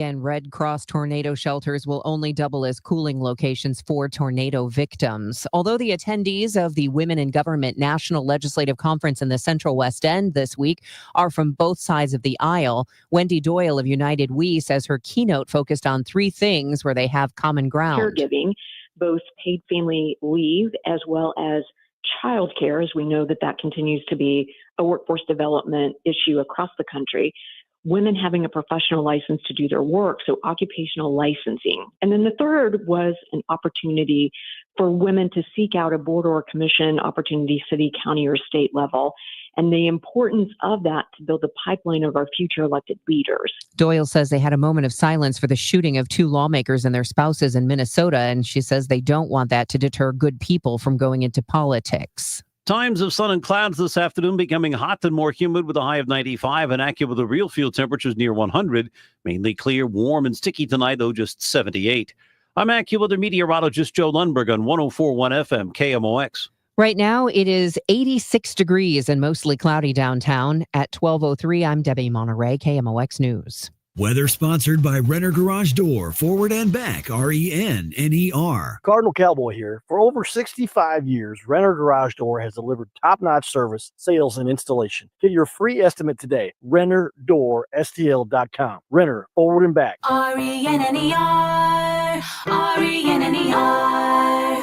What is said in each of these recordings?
And Red Cross tornado shelters will only double as cooling locations for tornado victims. Although the attendees of the Women in Government National Legislative Conference in the Central West End this week are from both sides of the aisle, Wendy Doyle of United We says her keynote focused on three things where they have common ground. Caregiving, both paid family leave as well as childcare, as we know that continues to be a workforce development issue across the country. Women having a professional license to do their work, so occupational licensing. And then the third was an opportunity for women to seek out a board or commission opportunity, city, county, or state level, and the importance of that to build the pipeline of our future elected leaders. Doyle says they had a moment of silence for the shooting of two lawmakers and their spouses in Minnesota, and she says they don't want that to deter good people from going into politics. Times of sun and clouds this afternoon, becoming hot and more humid with a high of 95 and accurate with the real field temperatures near 100. Mainly clear, warm, and sticky tonight, though just 78. I'm AccuWeather meteorologist Joe Lundberg on 104.1 FM KMOX. Right now, it is 86 degrees and mostly cloudy downtown. At 12:03, I'm Debbie Monterey, KMOX News. Weather sponsored by Renner Garage Door, forward and back, RENNER. Cardinal Cowboy here. For over 65 years, Renner Garage Door has delivered top-notch service, sales, and installation. Get your free estimate today. RennerDoorSTL.com. Renner, forward and back. RENNER, RENNER.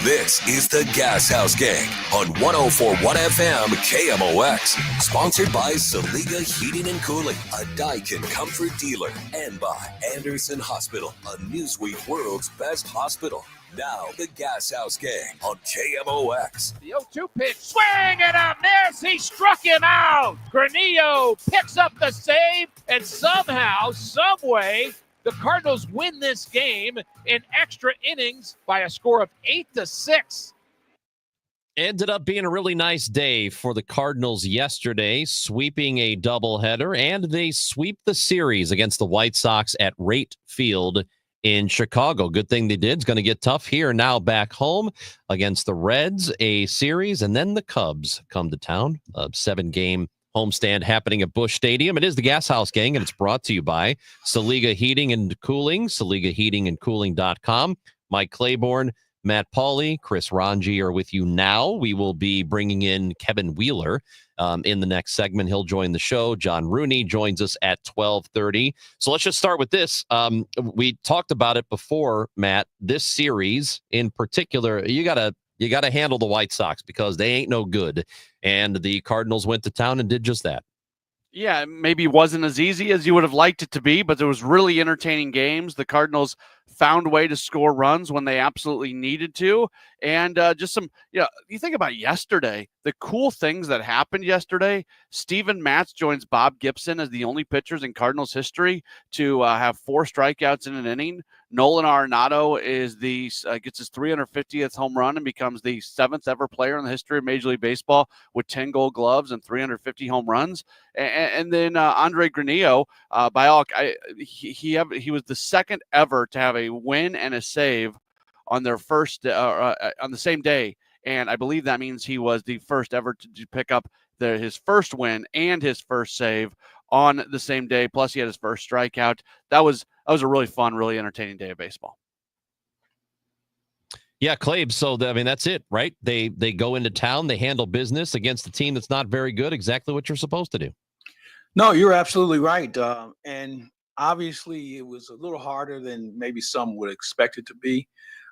This is the Gashouse Gang on 104.1 FM KMOX. Sponsored by Saliga Heating and Cooling, a Daikin comfort dealer. And by Anderson Hospital, a Newsweek World's Best Hospital. Now, the Gashouse Gang on KMOX. The 0-2 pitch, swing and a miss. He struck him out. Granillo picks up the save, and somehow, someway, the Cardinals win this game in extra innings by a score of 8-6. Ended up being a really nice day for the Cardinals yesterday, sweeping a doubleheader, and they sweep the series against the White Sox at Rate Field in Chicago. Good thing they did. It's going to get tough here now back home against the Reds, a series, and then the Cubs come to town. A 7-game homestand happening at Busch Stadium. It is the Gashouse Gang, and it's brought to you by Saliga Heating and Cooling, SaligaHeatingandCooling.com. Mike Claiborne, Matt Pauley, Chris Ranji are with you now. We will be bringing in Kevin Wheeler in the next segment. He'll join the show. John Rooney joins us at 12:30. So let's just start with this. We talked about it before, Matt. This series in particular, you got to handle the White Sox because they ain't no good. And the Cardinals went to town and did just that. Yeah, maybe wasn't as easy as you would have liked it to be, but there was really entertaining games. The Cardinals found a way to score runs when they absolutely needed to. And just some, you think about yesterday, the cool things that happened yesterday. Steven Matz joins Bob Gibson as the only pitchers in Cardinals history to have 4 strikeouts in an inning. Nolan Arenado gets his 350th home run and becomes the 7th ever player in the history of Major League Baseball with 10 Gold Gloves and 350 home runs. And then Andre Granillo, he was the second ever to have a win and a save on their first on the same day, and I believe that means he was the first ever to pick up his first win and his first save on the same day. Plus, he had his first strikeout. That was a really fun, really entertaining day of baseball. Yeah, Clabe. So that's it, right? They go into town, they handle business against a team that's not very good. Exactly what you're supposed to do. No, you're absolutely right, and obviously it was a little harder than maybe some would expect it to be.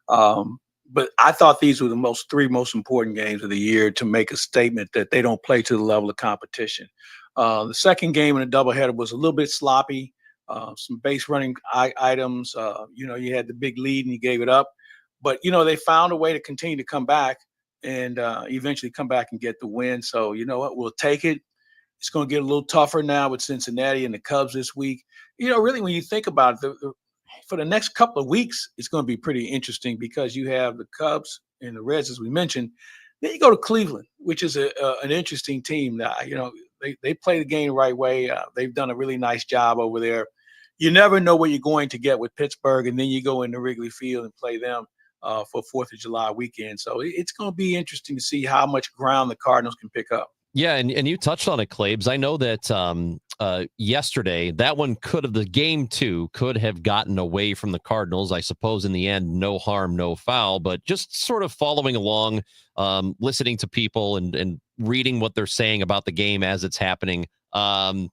But I thought these were the 3 most important games of the year to make a statement that they don't play to the level of competition. The second game in the doubleheader was a little bit sloppy, some base running items. You had the big lead and you gave it up. But, they found a way to continue to come back and eventually come back and get the win. So, you know what, we'll take it. It's going to get a little tougher now with Cincinnati and the Cubs this week. Really, when you think about it, for the next couple of weeks, it's going to be pretty interesting because you have the Cubs and the Reds, as we mentioned. Then you go to Cleveland, which is an interesting team. Now, they play the game the right way. They've done a really nice job over there. You never know what you're going to get with Pittsburgh, and then you go into Wrigley Field and play them for 4th of July weekend. So it's going to be interesting to see how much ground the Cardinals can pick up. Yeah, and you touched on it, Claibs. I know that yesterday, that one the game 2 could have gotten away from the Cardinals. I suppose in the end, no harm, no foul, but just sort of following along, listening to people and reading what they're saying about the game as it's happening. A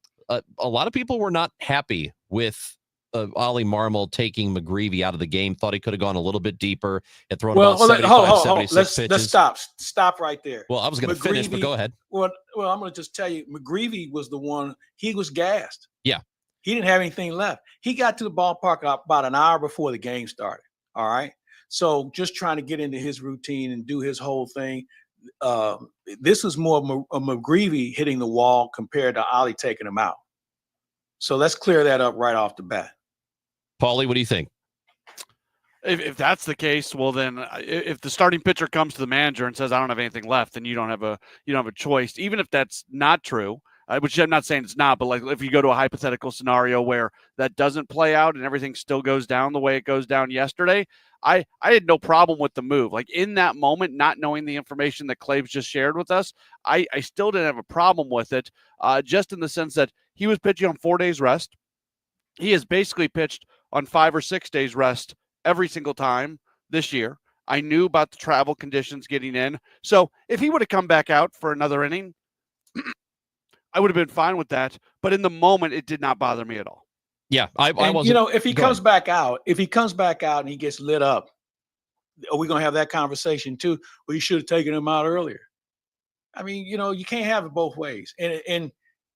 lot of people were not happy with Ollie Marmol taking McGreevy out of the game. Thought he could have gone a little bit deeper and thrown about 75, 76 pitches. Let's stop right there. Well, I was going to finish, but go ahead. Well, I'm going to just tell you, McGreevy was the one. He was gassed. Yeah. He didn't have anything left. He got to the ballpark about an hour before the game started. All right. So just trying to get into his routine and do his whole thing. This was more of McGreevy hitting the wall compared to Ollie taking him out. So let's clear that up right off the bat. Paulie, what do you think? If that's the case, well then, if the starting pitcher comes to the manager and says, "I don't have anything left," then you don't have a choice. Even if that's not true, which I'm not saying it's not, but like if you go to a hypothetical scenario where that doesn't play out and everything still goes down the way it goes down yesterday, I had no problem with the move. Like in that moment, not knowing the information that Claves just shared with us, I still didn't have a problem with it, just in the sense that he was pitching on 4 days rest. He has basically pitched on 5 or 6 days rest every single time this year. I knew about the travel conditions getting in. So if he would have come back out for another inning, I would have been fine with that. But in the moment, it did not bother me at all. Yeah, I wasn't. You know, if he comes back out and he gets lit up, are we going to have that conversation too? Well, you should have taken him out earlier. I mean, you know, you can't have it both ways. And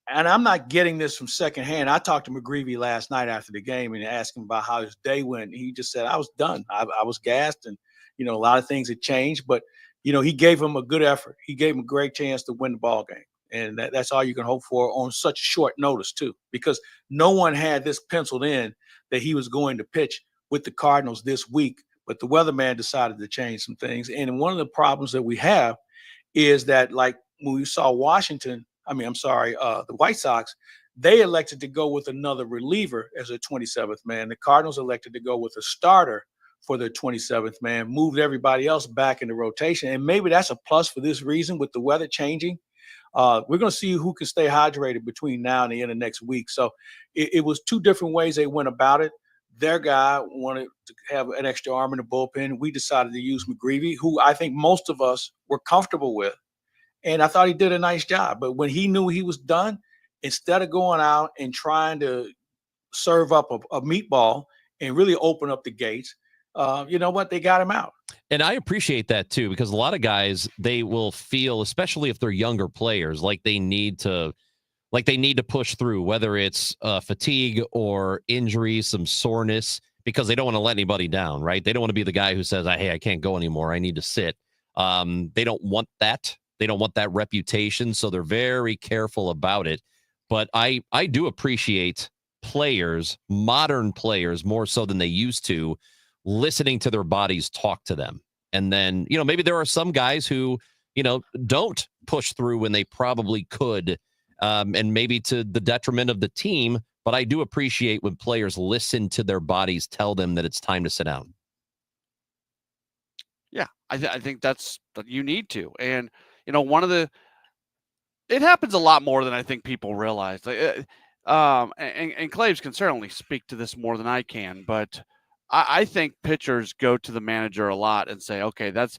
I'm not getting this from secondhand. I talked to McGreevy last night after the game and asked him about how his day went. He just said, I was done. I was gassed, and, you know, a lot of things had changed. But, you know, he gave him a good effort. He gave him a great chance to win the ball game. And that's all you can hope for on such short notice, too, because no one had this penciled in that he was going to pitch with the Cardinals this week. But the weatherman decided to change some things. And one of the problems that we have is that, like, when we saw the White Sox, they elected to go with another reliever as a 27th man. The Cardinals elected to go with a starter for their 27th man, moved everybody else back into rotation. And maybe that's a plus for this reason with the weather changing. We're going to see who can stay hydrated between now and the end of next week. So it was two different ways they went about it. Their guy wanted to have an extra arm in the bullpen. We decided to use McGreevy, who I think most of us were comfortable with. And I thought he did a nice job. But when he knew he was done, instead of going out and trying to serve up a meatball and really open up the gates, you know what? They got him out. And I appreciate that, too, because a lot of guys, they will feel, especially if they're younger players, like they need to push through, whether it's fatigue or injury, some soreness, because they don't want to let anybody down, right? They don't want to be the guy who says, hey, I can't go anymore. I need to sit. They don't want that. They don't want that reputation, so they're very careful about it. But I do appreciate players, modern players, more so than they used to, listening to their bodies talk to them. And then, you know, maybe there are some guys who, you know, don't push through when they probably could, and maybe to the detriment of the team. But I do appreciate when players listen to their bodies tell them that it's time to sit down. Yeah, I think that's you need to. And, you know, it happens a lot more than I think people realize. Like, and Claves can certainly speak to this more than I can, but I think pitchers go to the manager a lot and say, okay, that's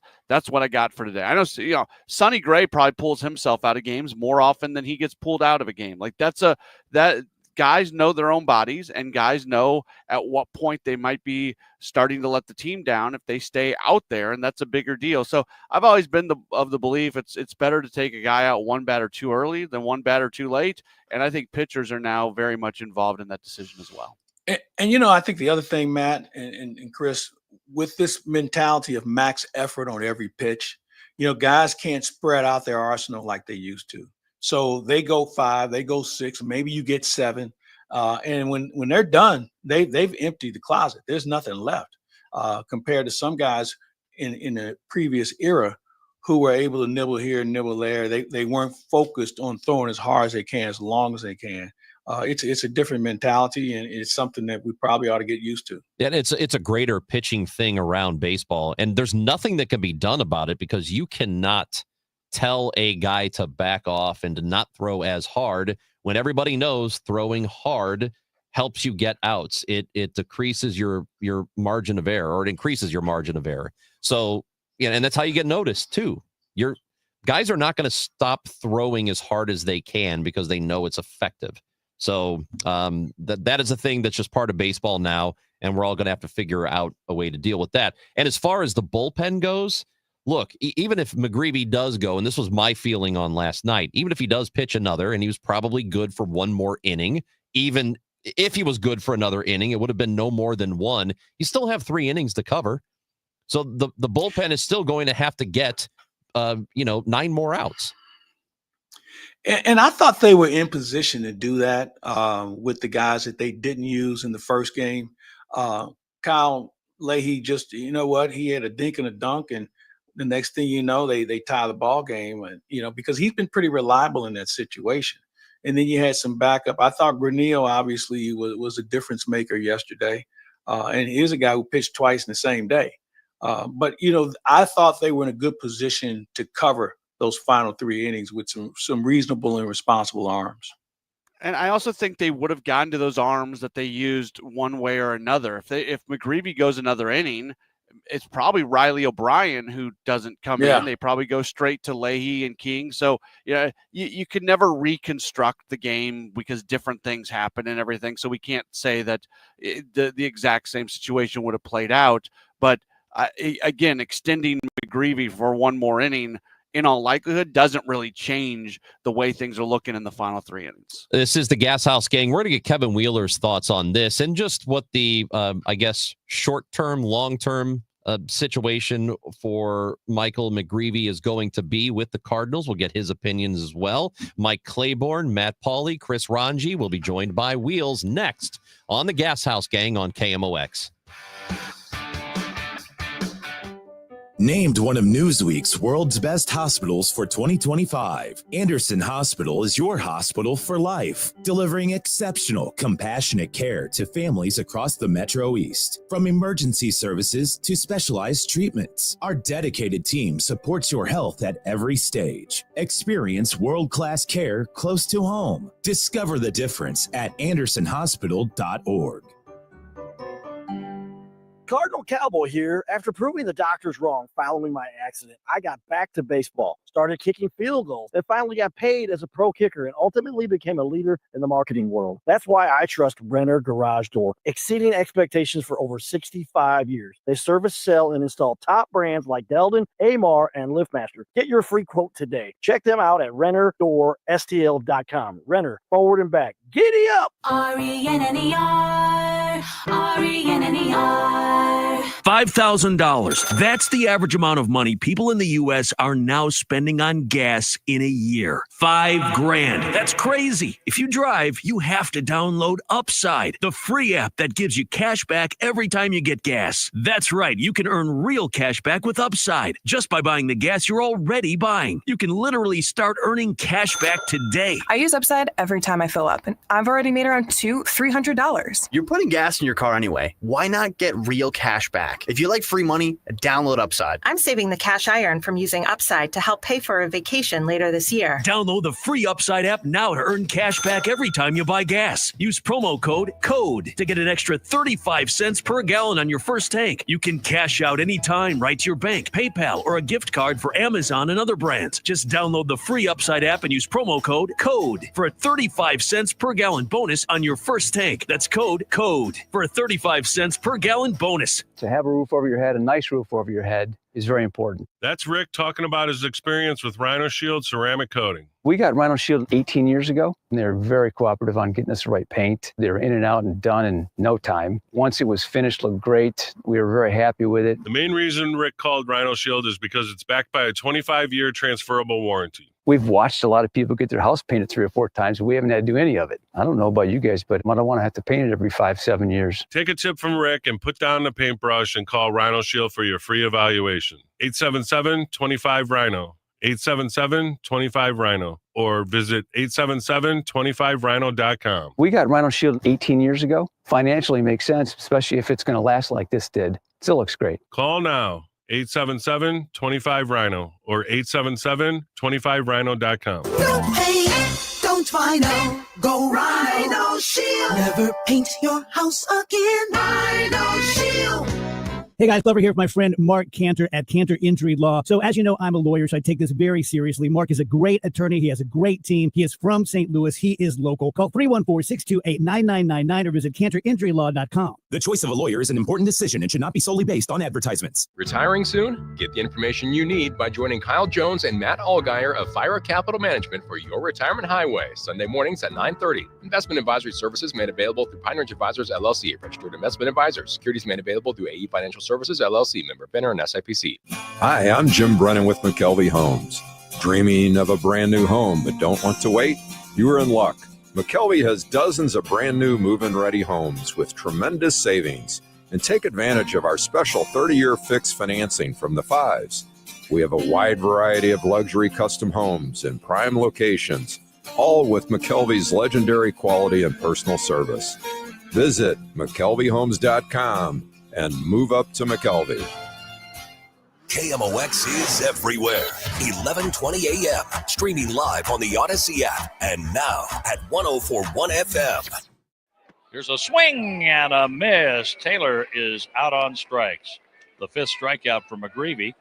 what I got for today. I know, you know, Sonny Gray probably pulls himself out of games more often than he gets pulled out of a game. Like that guys know their own bodies, and guys know at what point they might be starting to let the team down if they stay out there, and that's a bigger deal. So I've always been of the belief it's better to take a guy out one batter too early than one batter too late, and I think pitchers are now very much involved in that decision as well. And you know, I think the other thing, Matt and Chris, with this mentality of max effort on every pitch, you know, guys can't spread out their arsenal like they used to. So they go 5, they go 6, maybe you get 7. And when they're done, they've emptied the closet. There's nothing left compared to some guys in the previous era who were able to nibble here and nibble there. They weren't focused on throwing as hard as they can, as long as they can. It's a different mentality, and it's something that we probably ought to get used to. Yeah, it's a greater pitching thing around baseball, and there's nothing that can be done about it because you cannot tell a guy to back off and to not throw as hard when everybody knows throwing hard helps you get outs. It decreases your margin of error, or it increases your margin of error. So, and that's how you get noticed too. Your guys are not going to stop throwing as hard as they can because they know it's effective. So that is a thing that's just part of baseball now, and we're all going to have to figure out a way to deal with that. And as far as the bullpen goes, look, even if McGreevy does go, and this was my feeling on last night, even if he does pitch another, and he was probably good for one more inning, even if he was good for another inning, it would have been no more than one. You still have 3 innings to cover. So the bullpen is still going to have to get, 9 more outs. And I thought they were in position to do that with the guys that they didn't use in the first game. Kyle Leahy just, you know what, he had a dink and a dunk, and the next thing you know, they tie the ball game, and because he's been pretty reliable in that situation. And then you had some backup. I thought Granillo obviously was a difference maker yesterday, and he is a guy who pitched twice in the same day. But I thought they were in a good position to cover those final 3 innings with some reasonable and responsible arms. And I also think they would have gotten to those arms that they used one way or another. If McGreevy goes another inning, it's probably Riley O'Brien who doesn't come in. They probably go straight to Leahy and King. So you could never reconstruct the game because different things happen and everything. So we can't say that the exact same situation would have played out. But again, extending McGreevy for one more inning, in all likelihood, doesn't really change the way things are looking in the final 3 innings. This is the Gashouse Gang. We're going to get Kevin Wheeler's thoughts on this and just what the, short-term, long-term situation for Michael McGreevy is going to be with the Cardinals. We'll get his opinions as well. Mike Claiborne, Matt Pauley, Chris Ranji will be joined by Wheels next on the Gashouse Gang on KMOX. Named one of Newsweek's world's best hospitals for 2025, Anderson Hospital is your hospital for life, delivering exceptional, compassionate care to families across the Metro East. From emergency services to specialized treatments, our dedicated team supports your health at every stage. Experience world-class care close to home. Discover the difference at andersonhospital.org. Cardinal Cowboy here. After proving the doctors wrong following my accident, I got back to baseball, started kicking field goals, and finally got paid as a pro kicker and ultimately became a leader in the marketing world. That's why I trust Renner Garage Door, exceeding expectations for over 65 years. They service, sell, and install top brands like Delden, Amar, and LiftMaster. Get your free quote today. Check them out at RennerDoorSTL.com. Renner, forward and back. Giddy up! RENNER, RENNER. $5,000. That's the average amount of money people in the U.S. are now spending on gas in a year. $5,000. That's crazy. If you drive, you have to download Upside, the free app that gives you cash back every time you get gas. That's right. You can earn real cash back with Upside just by buying the gas you're already buying. You can literally start earning cash back today. I use Upside every time I fill up, and I've already made around $300. You're putting gas in your car anyway. Why not get real cash back? If you like free money, download Upside. I'm saving the cash I earn from using Upside to help pay for a vacation later this year. Download the free Upside app now to earn cash back every time you buy gas. Use promo code CODE to get an extra 35 cents per gallon on your first tank. You can cash out anytime right to your bank, PayPal, or a gift card for Amazon and other brands. Just download the free Upside app and use promo code CODE for a 35 cents per gallon bonus on your first tank. That's code CODE for a 35 cents per gallon bonus. To have a roof over your head, a nice roof over your head, is very important. That's Rick talking about his experience with Rhino Shield ceramic coating. We got Rhino Shield 18 years ago, and they're very cooperative on getting us the right paint. They were in and out and done in no time. Once it was finished, looked great. We were very happy with it. The main reason Rick called Rhino Shield is because it's backed by a 25-year transferable warranty. We've watched a lot of people get their house painted 3 or 4 times. We haven't had to do any of it. I don't know about you guys, but I don't want to have to paint it every 5-7 years. Take a tip from Rick and put down the paintbrush and call Rhino Shield for your free evaluation. 877-25-RHINO. 877-25-RHINO. Or visit 877-25rhino.com. We got Rhino Shield 18 years ago. Financially makes sense, especially if it's going to last like this did. Still looks great. Call now. 877-25-RHINO or 877-25rhino.com. Don't pay, don't paint Rhino. Go Rhino Shield. Never paint your house again. Rhino Shield. Hey guys, Glover here with my friend Mark Cantor at Cantor Injury Law. So as you know, I'm a lawyer, so I take this very seriously. Mark is a great attorney. He has a great team. He is from St. Louis. He is local. Call 314-628-9999 or visit cantorinjurylaw.com. The choice of a lawyer is an important decision and should not be solely based on advertisements. Retiring soon? Get the information you need by joining Kyle Jones and Matt Allgeier of Fire Capital Management for your retirement highway, Sunday mornings at 9:30. Investment advisory services made available through Pine Ridge Advisors, LLC, registered investment advisors. Securities made available through AE Financial Services, LLC, member FINRA and SIPC. Hi, I'm Jim Brennan with McKelvey Homes. Dreaming of a brand new home but don't want to wait? You are in luck. McKelvey has dozens of brand new move-in ready homes with tremendous savings. And take advantage of our special 30-year fixed financing from the Fives. We have a wide variety of luxury custom homes in prime locations, all with McKelvey's legendary quality and personal service. Visit McKelveyhomes.com and move up to McKelvey. KMOX is everywhere. 1120 a.m. Streaming live on the Odyssey app. And now at 104.1 FM. Here's a swing and a miss. Taylor is out on strikes. The fifth strikeout for McGreevy.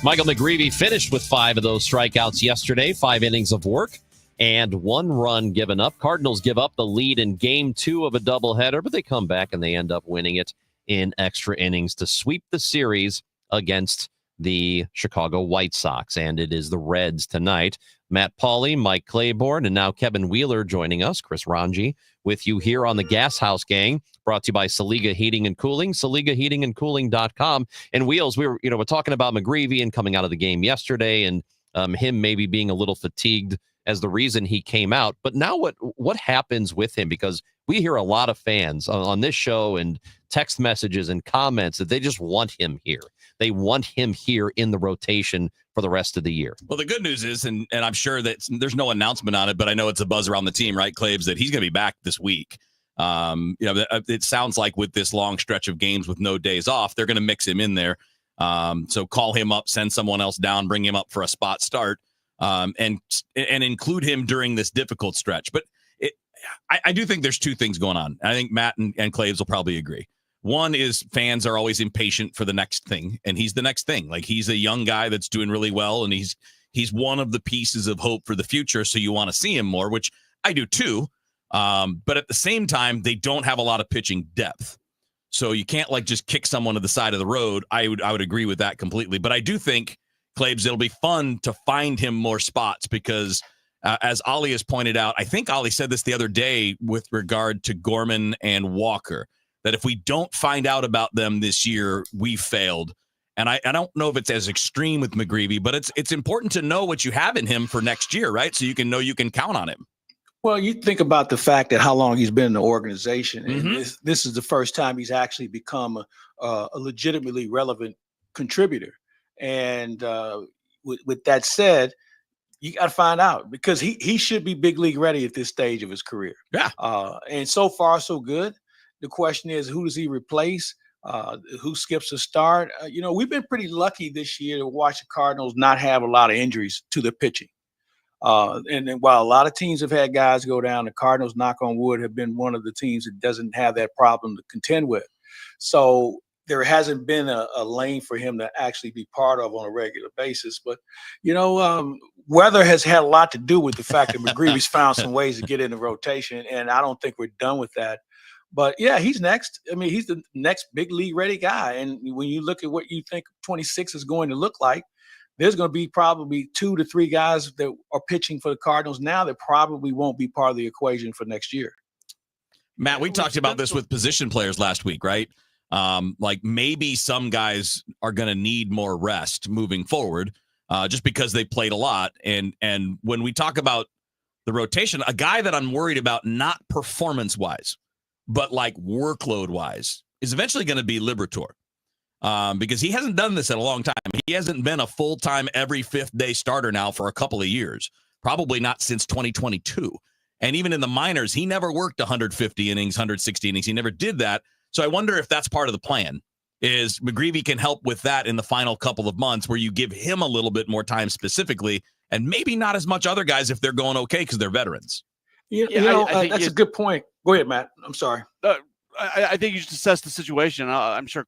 Michael McGreevy finished with 5 of those strikeouts yesterday, 5 innings of work, and 1 run given up. Cardinals give up the lead in game 2 of a doubleheader, but they come back and they end up winning it in extra innings to sweep the series against the Chicago White Sox. And it is the Reds tonight. Matt Pauley, Mike Claiborne, and now Kevin Wheeler joining us. Chris Ranji with you here on the Gashouse Gang, brought to you by Saliga Heating and Cooling, SaligaHeatingandCooling.com. And Wheels, we're talking about McGreevy and coming out of the game yesterday, and him maybe being a little fatigued as the reason he came out. But now what happens with him? Because we hear a lot of fans on this show and text messages and comments that they just want him here. They want him here in the rotation for the rest of the year. Well, the good news is, and I'm sure that there's no announcement on it, but I know it's a buzz around the team, right, Claves, that he's going to be back this week. It sounds like with this long stretch of games with no days off, they're going to mix him in there. So call him up, send someone else down, bring him up for a spot start, and include him during this difficult stretch. But I do think there's 2 things going on. I think Matt and Claves will probably agree. One is fans are always impatient for the next thing, and he's the next thing. Like, he's a young guy that's doing really well, and he's one of the pieces of hope for the future, so you want to see him more, which I do too. But at the same time, they don't have a lot of pitching depth. So you can't just kick someone to the side of the road. I would agree with that completely. But I do think, Claves, it'll be fun to find him more spots because as Ollie has pointed out, I think Ollie said this the other day with regard to Gorman and Walker, that if we don't find out about them this year, we failed. And I don't know if it's as extreme with McGreevy, but it's important to know what you have in him for next year, right? So you can know you can count on him. Well, you think about the fact that how long he's been in the organization, and this is the first time he's actually become a legitimately relevant contributor. And with that said, you got to find out because he should be big league ready at this stage of his career. Yeah. And so far, so good. The question is, who does he replace? Who skips a start? We've been pretty lucky this year to watch the Cardinals not have a lot of injuries to their pitching. And then while a lot of teams have had guys go down, the Cardinals, knock on wood, have been one of the teams that doesn't have that problem to contend with. So there hasn't been a lane for him to actually be part of on a regular basis. But, weather has had a lot to do with the fact that McGreevy's found some ways to get in the rotation, and I don't think we're done with that. But, yeah, he's next. I mean, he's the next big league ready guy. And when you look at what you think 26 is going to look like, there's going to be probably 2 to 3 guys that are pitching for the Cardinals now that probably won't be part of the equation for next year. Matt, we talked about this with position players last week, right? Maybe some guys are going to need more rest moving forward just because they played a lot. And when we talk about the rotation, a guy that I'm worried about, not performance-wise, but workload-wise, is eventually going to be Liberatore. Because he hasn't done this in a long time. He hasn't been a full-time every 5th day starter now for a couple of years, probably not since 2022. And even in the minors, he never worked 150 innings, 160 innings. He never did that. So I wonder if that's part of the plan, is McGreevy can help with that in the final couple of months where you give him a little bit more time specifically and maybe not as much other guys if they're going okay because they're veterans. I think that's a good point. Go ahead, Matt. I'm sorry. I think you should assess the situation. I'm sure,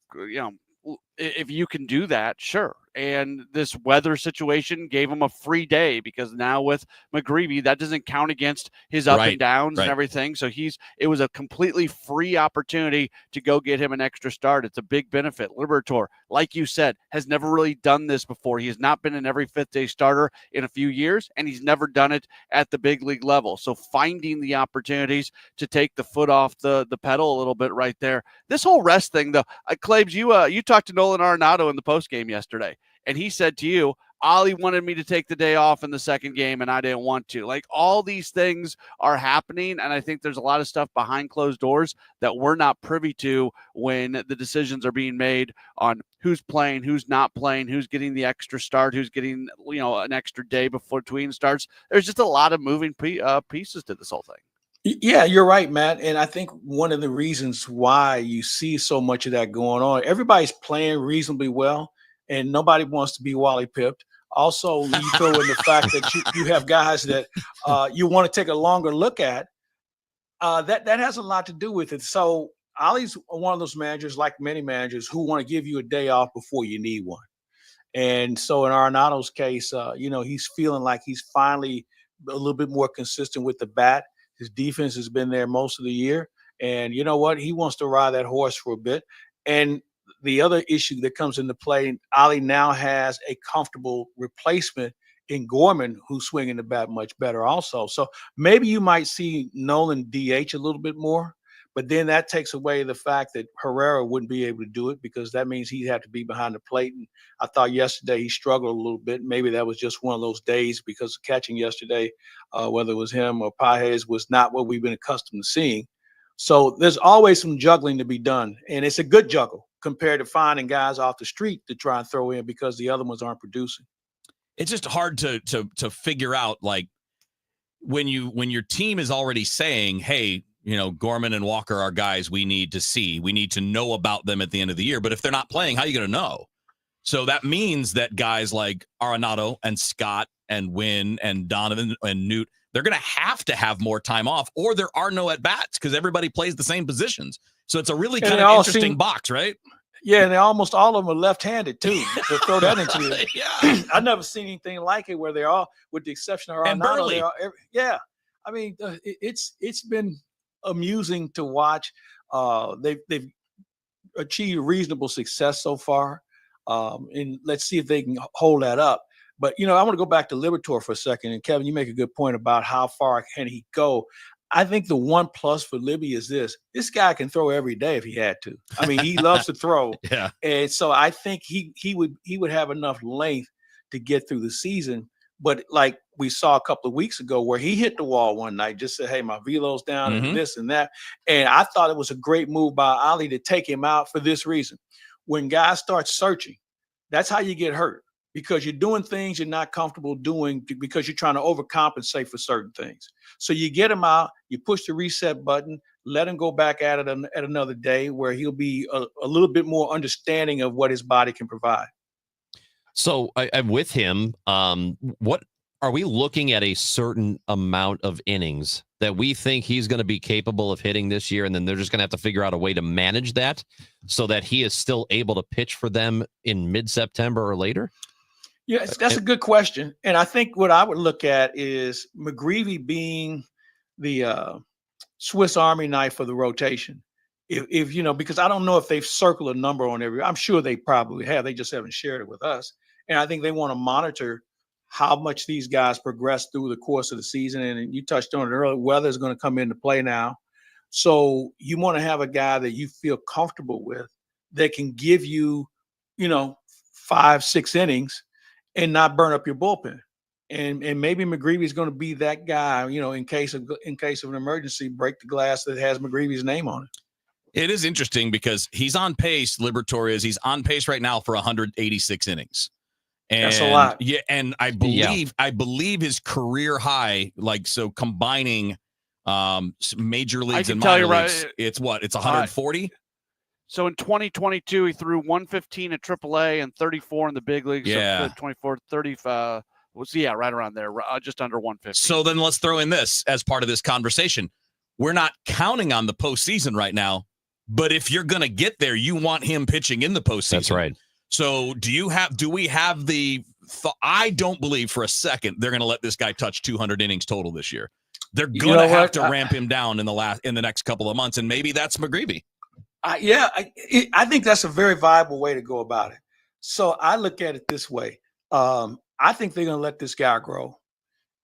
if you can do that, sure. And this weather situation gave him a free day because now with McGreevy, that doesn't count against his up and downs and everything. So it was a completely free opportunity to go get him an extra start. It's a big benefit. Liberatore, like you said, has never really done this before. He has not been an every fifth day starter in a few years, and he's never done it at the big league level. So finding the opportunities to take the foot off the pedal a little bit right there. This whole rest thing, though, Claibs, you talked to Nolan Arenado in the postgame yesterday. And he said to you, Ollie wanted me to take the day off in the second game, and I didn't want to. Like, all these things are happening, and I think there's a lot of stuff behind closed doors that we're not privy to when the decisions are being made on who's playing, who's not playing, who's getting the extra start, who's getting an extra day between starts. There's just a lot of moving pieces to this whole thing. Yeah, you're right, Matt. And I think one of the reasons why you see so much of that going on, everybody's playing reasonably well, and nobody wants to be Wally pipped. Also, you throw in the fact that you have guys that you want to take a longer look at. That has a lot to do with it. So Ollie's one of those managers, like many managers, who want to give you a day off before you need one. And so in Arenado's case, he's feeling like he's finally a little bit more consistent with the bat. His defense has been there most of the year. And you know what? He wants to ride that horse for a bit. And the other issue that comes into play, Ollie now has a comfortable replacement in Gorman, who's swinging the bat much better also. So maybe you might see Nolan DH a little bit more, but then that takes away the fact that Herrera wouldn't be able to do it because that means he'd have to be behind the plate. And I thought yesterday he struggled a little bit. Maybe that was just one of those days because catching yesterday, whether it was him or Pages, was not what we've been accustomed to seeing. So there's always some juggling to be done, and it's a good juggle compared to finding guys off the street to try and throw in because the other ones aren't producing. It's just hard to figure out, like, when your team is already saying, hey, Gorman and Walker are guys we need to see. We need to know about them at the end of the year. But if they're not playing, how are you going to know? So that means that guys like Arenado and Scott and Wynn and Donovan and Newt, they're going to have more time off, or there are no at-bats because everybody plays the same positions. So it's a really kind of interesting box, right? Yeah, and almost all of them are left-handed, too. To throw that into it. Yeah. I've never seen anything like it where they're all, with the exception of Arenado, they are I mean, it's been amusing to watch. They've achieved reasonable success so far, and let's see if they can hold that up. But, I want to go back to Liberatore for a second. And, Kevin, you make a good point about how far can he go. I think the one plus for Libby is this guy can throw every day if he had to. I mean, he loves to throw. Yeah. And so I think he would have enough length to get through the season. But like we saw a couple of weeks ago where he hit the wall one night, just said, hey, my velo's down and this and that. And I thought it was a great move by Ollie to take him out for this reason. When guys start searching, that's how you get hurt. Because you're doing things you're not comfortable doing because you're trying to overcompensate for certain things. So you get him out, you push the reset button, let him go back at it at another day where he'll be a little bit more understanding of what his body can provide. So I'm with him. What are we looking at a certain amount of innings that we think he's going to be capable of hitting this year, and then they're just going to have to figure out a way to manage that so that he is still able to pitch for them in mid-September or later? Yeah, that's a good question. And I think what I would look at is McGreevy being the Swiss Army knife for the rotation. If because I don't know if they've circled a number on I'm sure they probably have. They just haven't shared it with us. And I think they want to monitor how much these guys progress through the course of the season. And you touched on it earlier, weather is going to come into play now. So you want to have a guy that you feel comfortable with that can give you, 5-6 innings and not burn up your bullpen. And maybe McGreevy is going to be that guy, in case of an emergency, break the glass that has McGreevy's name on it. It is interesting because he's on pace. Liberatore he's on pace right now for 186 innings. And that's a lot. Yeah, and I believe his career high, combining major leagues and minor leagues, it's 140. So in 2022, he threw 115 at AAA and 34 in the big leagues. Yeah. So 24, 30, right around there, just under 150. So then let's throw in this as part of this conversation. We're not counting on the postseason right now, but if you're going to get there, you want him pitching in the postseason. That's right. So do we have the I don't believe for a second they're going to let this guy touch 200 innings total this year. They're going to have to ramp him down in the next couple of months, and maybe that's McGreevy. I think that's a very viable way to go about it. So I look at it this way. I think they're going to let this guy grow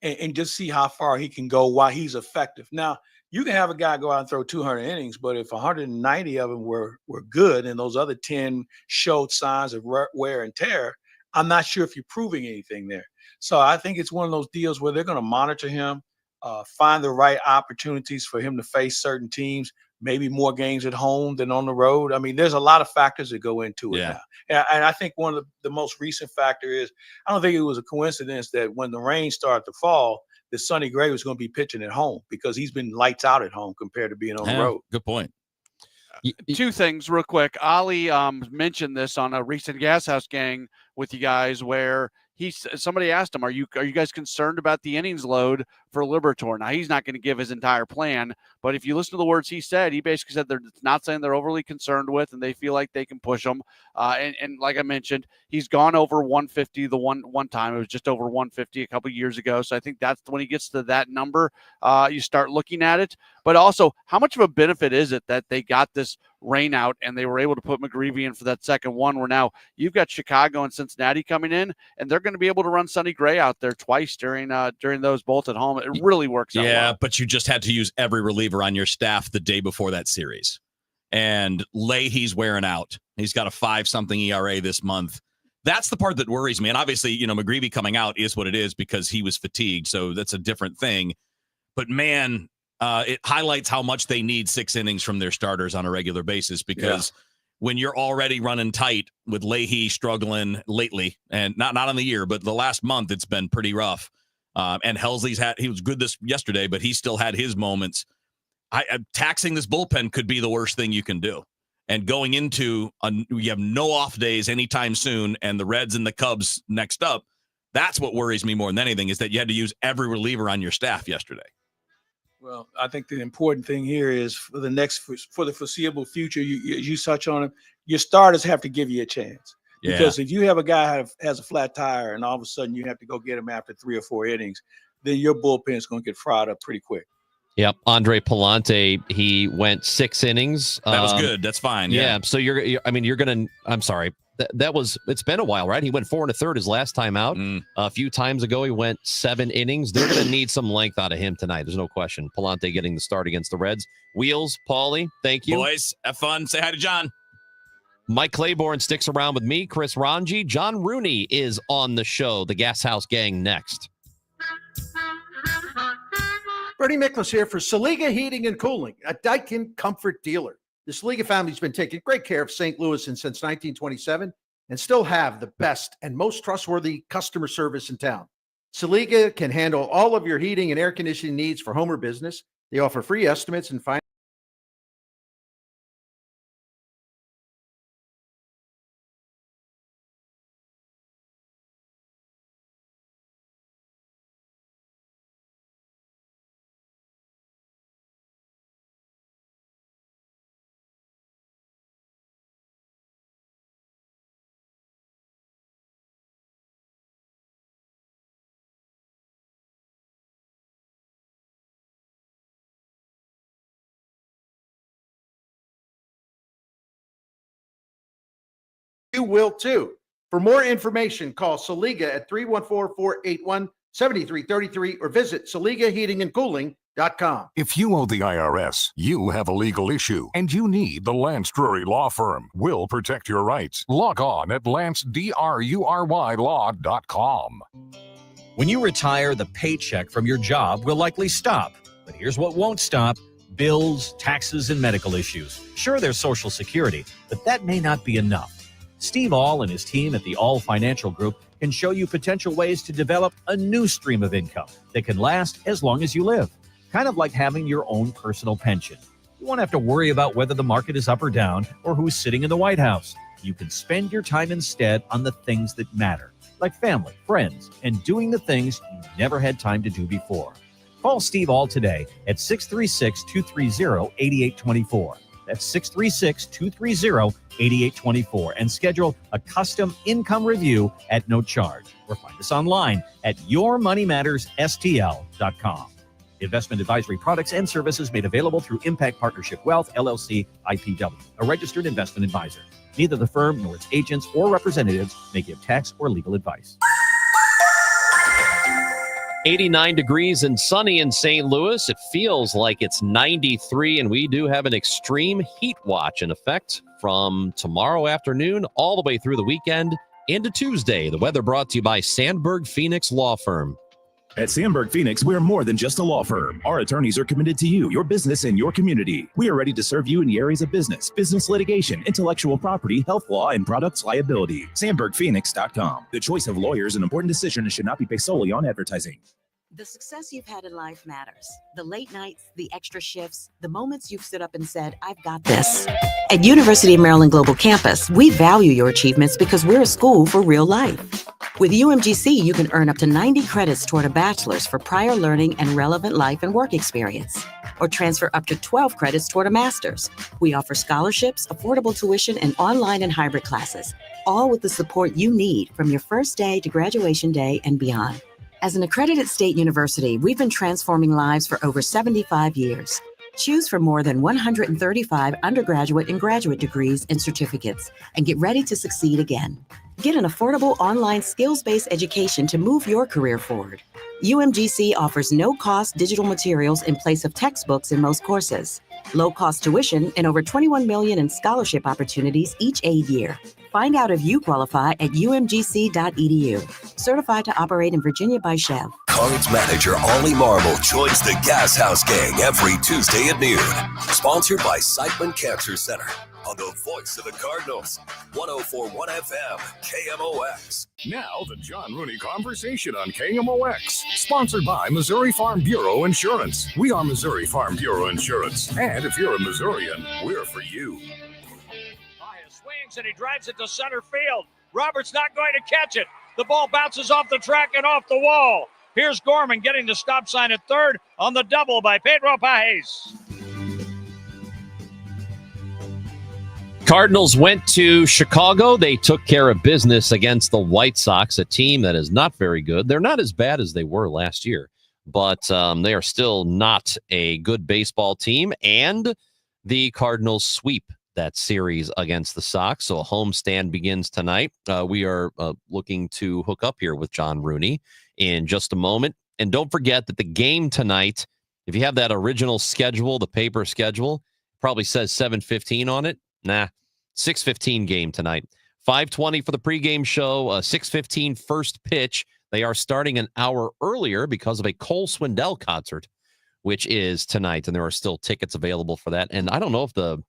and just see how far he can go while he's effective. Now, you can have a guy go out and throw 200 innings, but if 190 of them were good and those other 10 showed signs of wear and tear, I'm not sure if you're proving anything there. So I think it's one of those deals where they're going to monitor him, find the right opportunities for him to face certain teams, maybe more games at home than on the road. I mean, there's a lot of factors that go into it now. And I think one of the most recent factor is, I don't think it was a coincidence that when the rain started to fall, that Sonny Gray was going to be pitching at home, because he's been lights out at home compared to being on the road. Good point. Two things real quick. Ali mentioned this on a recent Gashouse Gang with you guys, where somebody asked him, are you guys concerned about the innings load for Liberatore? Now, he's not going to give his entire plan, but if you listen to the words he said, he basically said they're not saying they're overly concerned with, and they feel like they can push him. And like I mentioned, he's gone over 150 the one time. It was just over 150 a couple of years ago. So I think that's when he gets to that number, you start looking at it. But also, how much of a benefit is it that they got this rain out and they were able to put McGreevy in for that second one, where now you've got Chicago and Cincinnati coming in, and they're going to be able to run Sonny Gray out there twice during those both at home. It really works out well. But you just had to use every reliever on your staff the day before that series. And Leahy's wearing out. He's got a 5-something ERA this month. That's the part that worries me. And obviously, McGreevy coming out is what it is because he was fatigued. So that's a different thing. But man, it highlights how much they need 6 innings from their starters on a regular basis, because when you're already running tight with Leahy struggling lately, and not on the year, but the last month, it's been pretty rough. And Helsley's he was good yesterday, but he still had his moments. Taxing this bullpen could be the worst thing you can do. And going into you have no off days anytime soon, and the Reds and the Cubs next up. That's what worries me more than anything, is that you had to use every reliever on your staff yesterday. Well, I think the important thing here is for the foreseeable future, you touch on it, your starters have to give you a chance. Because if you have a guy who has a flat tire and all of a sudden you have to go get him after 3 or 4 innings, then your bullpen is going to get fried up pretty quick. Yep. Andre Palante, he went 6 innings. That was good. That's fine. Yeah. So I'm sorry. It's been a while, right? He went 4 1/3 his last time out. A few times ago, he went 7 innings. They're going to need some length out of him tonight. There's no question. Palante getting the start against the Reds. Wheels, Paulie, thank you. Boys, have fun. Say hi to John. Mike Claiborne sticks around with me, Chris Ranji. John Rooney is on the show. The Gashouse Gang next. Bernie Miklas here for Saliga Heating and Cooling, a Daikin comfort dealer. The Saliga family's been taking great care of St. Louis since 1927 and still have the best and most trustworthy customer service in town. Saliga can handle all of your heating and air conditioning needs for home or business. They offer free estimates and finance. You will too. For more information, call Saliga at 314-481-7333 or visit SaligaHeatingandCooling.com. If you owe the IRS, you have a legal issue, and you need the Lance Drury Law Firm. We'll protect your rights. Log on at LanceDruryLaw.com. When you retire, the paycheck from your job will likely stop. But here's what won't stop: bills, taxes, and medical issues. Sure, there's Social Security, but that may not be enough. Steve All and his team at the All Financial Group can show you potential ways to develop a new stream of income that can last as long as you live. Kind of like having your own personal pension. You won't have to worry about whether the market is up or down or who's sitting in the White House. You can spend your time instead on the things that matter. like family, friends, and doing the things you never had time to do before. Call Steve All today at 636-230-8824. That's 636-230-8824 and schedule a custom income review at no charge. Or find us online at yourmoneymattersstl.com. Investment advisory products and services made available through Impact Partnership Wealth, LLC, IPW, a registered investment advisor. Neither the firm nor its agents or representatives may give tax or legal advice. 89 degrees and sunny in St. Louis. It feels like it's 93, and we do have an extreme heat watch in effect from tomorrow afternoon all the way through the weekend into Tuesday. The weather brought to you by Sandberg Phoenix Law Firm. At Sandberg Phoenix, we're more than just a law firm. Our attorneys are committed to you, your business, and your community. We are ready to serve you in the areas of business litigation, intellectual property, health law, and products liability. SandbergPhoenix.com. The choice of lawyers is an important decision and should not be based solely on advertising. The success you've had in life matters. The late nights, the extra shifts, the moments you've stood up and said, I've got this. At University of Maryland Global Campus, we value your achievements because we're a school for real life. With UMGC, you can earn up to 90 credits toward a bachelor's for prior learning and relevant life and work experience, or transfer up to 12 credits toward a master's. We offer scholarships, affordable tuition, and online and hybrid classes, all with the support you need from your first day to graduation day and beyond. As an accredited state university, we've been transforming lives for over 75 years. Choose from more than 135 undergraduate and graduate degrees and certificates, and get ready to succeed again. Get an affordable online skills-based education to move your career forward. UMGC offers no-cost digital materials in place of textbooks in most courses, low-cost tuition, and over $21 million in scholarship opportunities each aid year. Find out if you qualify at umgc.edu. Certified to operate in Virginia by Chev. Cards manager Ollie Marble joins the Gashouse Gang every Tuesday at noon. Sponsored by Siteman Cancer Center on the voice of the Cardinals, 104.1 FM, KMOX. Now the John Rooney Conversation on KMOX. Sponsored by Missouri Farm Bureau Insurance. We are Missouri Farm Bureau Insurance. And if you're a Missourian, we're for you. Swings and he drives it to center field. Roberts not going to catch it. The ball bounces off the track and off the wall. Here's Gorman getting the stop sign at third on the double by Pedro Pajes. Cardinals went to Chicago. They took care of business against the White Sox, a team that is not very good. They're not as bad as they were last year, but they are still not a good baseball team. And the Cardinals sweep that series against the Sox. So a homestand begins tonight. We are looking to hook up here with John Rooney in just a moment. And don't forget that the game tonight, if you have that original schedule, the paper schedule, probably says 7:15 on it. Nah, 6:15 game tonight. 5:20 for the pregame show, 6:15 first pitch. They are starting an hour earlier because of a Cole Swindell concert, which is tonight. And there are still tickets available for that. And I don't know if the